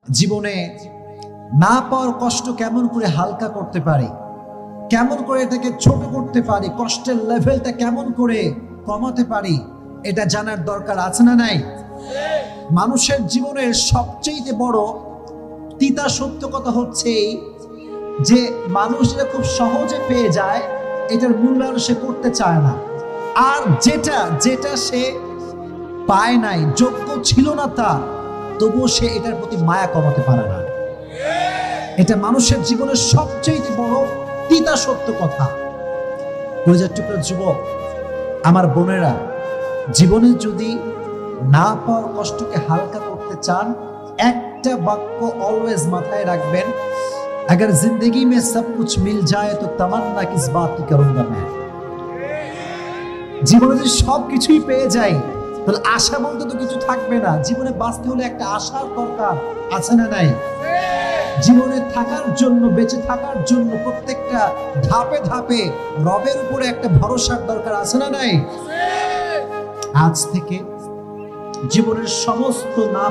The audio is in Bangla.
জীবনে না পাওয়ার কষ্ট কেমন করে হালকা করতে পারি, কেমন করে এটাকে ছোট করতে পারি, কষ্টের লেভেলটা কেমন করে কমাতে পারি, এটা জানার দরকার আছে না নাই? মানুষের জীবনের সবচেয়ে বড় তিতা সত্য কথা হচ্ছে যে মানুষ এটা খুব সহজে পেয়ে যায়, এটার মূল্যায়ন সে করতে চায় না। আর যেটা সে পায় নাই, যোগ্য ছিল না তা, তবুও সে এটার প্রতি মায়া কমাতে পারে না। এটা মানুষের জীবনের সবচেয়ে বড় তিতা সত্য কথা। কলিজার টুকরা যুবক, আমার বোনেরা, জীবনে যদি না পাওয়ার কষ্টকে হালকা করতে চান, একটা বাক্য অলওয়েজ মাথায় রাখবেন, अगर जिंदगी में सब कुछ मिल जाए तो तमन्ना किस बात की करूंगा मैं। জীবনে যদি সব কিছুই পেয়ে যাই, তাহলে আশা বলতে তো কিছু থাকবে না। জীবনে বাঁচতে হলে একটা আশার দরকার আছে না নাই? জীবনে থাকার জন্য, বেঁচে থাকার জন্য প্রত্যেকটা ধাপে ধাপে রবের উপরে একটা ভরসার দরকার আছে না নাই? আজ থেকে জীবনের সমস্ত না